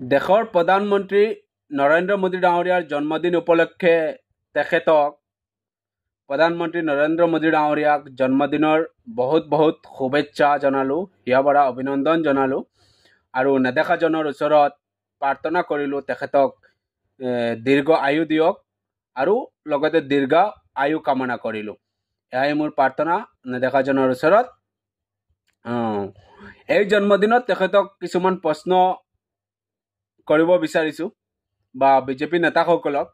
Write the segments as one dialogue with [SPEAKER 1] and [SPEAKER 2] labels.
[SPEAKER 1] দেশৰ প্ৰধানমন্ত্ৰী নৰেন্দ্ৰ মোদী ডাঙৰীয়াৰ জন্মদিন উপলক্ষে তেখেতক প্ৰধানমন্ত্ৰী নৰেন্দ্ৰ মোদী ডাঙৰীয়াক জন্মদিনৰ বহুত শুভেচ্ছা জনালোঁ, হিয়াভৰা অভিনন্দন জনালোঁ আৰু নেদেখাজনৰ ওচৰত প্ৰাৰ্থনা কৰিলোঁ তেখেতক দীৰ্ঘ আয়ু দিয়ক আৰু লগতে দীৰ্ঘ আয়ু কামনা কৰিলোঁ। এয়াই মোৰ প্ৰাৰ্থনা নেদেখাজনৰ ওচৰত। এই জন্মদিনত তেখেতক কিছুমান প্ৰশ্ন কৰিব বিচাৰিছোঁ বা বিজেপি নেতাসকলক,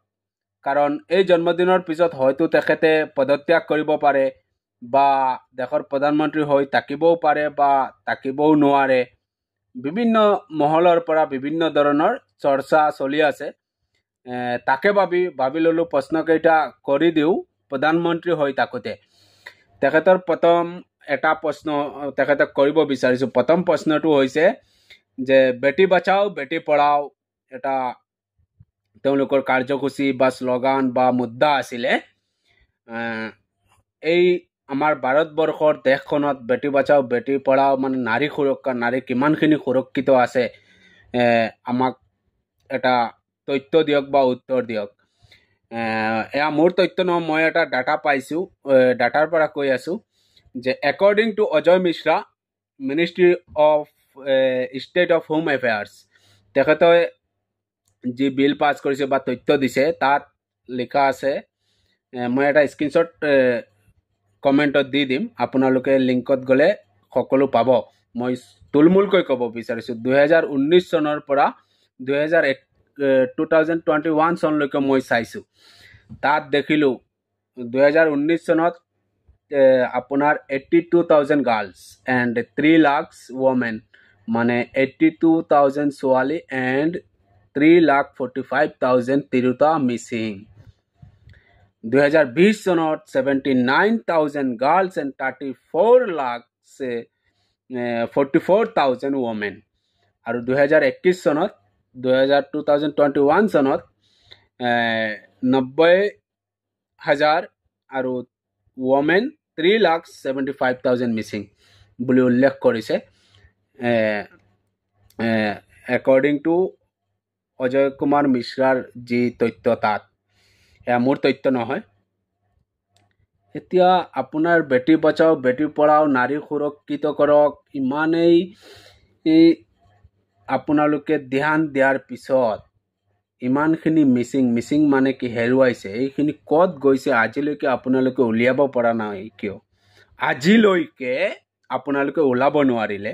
[SPEAKER 1] কাৰণ এই জন্মদিনৰ পিছত হয়তো তেখেতে পদত্যাগ কৰিব পাৰে বা দেশৰ প্ৰধানমন্ত্ৰী হৈ থাকিবও পাৰে বা থাকিবও নোৱাৰে। বিভিন্ন মহলৰ পৰা বিভিন্ন ধৰণৰ চৰ্চা চলি আছে। তাকে ভাবি ল'লোঁ প্ৰশ্নকেইটা কৰি দিওঁ। প্ৰধানমন্ত্ৰী হৈ থাকোঁতে তেখেতৰ প্ৰথম এটা প্ৰশ্ন তেখেতক কৰিব বিচাৰিছোঁ। প্ৰথম প্ৰশ্নটো হৈছে যে বেটি বাচাও বেটি পঢ়াও এটা তেওঁলোকৰ কাৰ্যসূচী বা শ্লোগান বা মুদ্দা আছিলে। এই আমাৰ ভাৰতবৰ্ষৰ দেশখনত বেটি বাচাও বেটি পঢ়াও মানে নাৰী সুৰক্ষা, নাৰী কিমানখিনি সুৰক্ষিত আছে, আমাক এটা তথ্য দিয়ক বা উত্তৰ দিয়ক। এয়া মোৰ তথ্য নহয়, মই এটা ডাটা পাইছোঁ, ডাটাৰ পৰা কৈ আছোঁ যে according to Ajay Mishra, ministry of state of home affairs, তেখেতে যি বিল পাছ কৰিছে বা তথ্য দিছে তাত লিখা আছে, মই এটা স্ক্ৰীনশ্বট কমেণ্টত দি দিম, আপোনালোকে লিংকত গ'লে সকলো পাব। মই থুলমূলকৈ ক'ব বিচাৰিছোঁ 2019 চনৰ পৰা 2021 চনলৈকে মই চাইছোঁ। তাত দেখিলোঁ 2019 চনত আপোনাৰ 82,000 গাৰ্লছ এণ্ড 3 লাখ ৱমেন, মানে 82,000 ছোৱালী এণ্ড 3,45,000 তিৰোতা মিচিং। 2020 চনত 79,000 গাৰ্লছ এণ্ড 44,44,000 ৱমেন আৰু 2021 চনত 2021 চনত 90,000 আৰু ৱমেন 3,75,000 মিচিং বুলি উল্লেখ কৰিছে একৰ্ডিং টু অজয় কুমাৰ মিশ্ৰাৰ যি তথ্য তাত। এয়া মোৰ তথ্য নহয়। এতিয়া আপোনাৰ বেটি বচাও বেটি পঢ়াও, নাৰী সুৰক্ষিত কৰক, ইমানেই আপোনালোকে ধ্যান দিয়াৰ পিছত ইমানখিনি মিচিং মানে কি হেৰুৱাইছে, এইখিনি ক'ত গৈছে আজিলৈকে আপোনালোকে উলিয়াব পৰা নাই কিয়? আজিলৈকে আপোনালোকে ওলাব নোৱাৰিলে।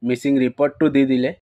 [SPEAKER 1] মিচিং ৰিপৰ্টটো দি দিলে।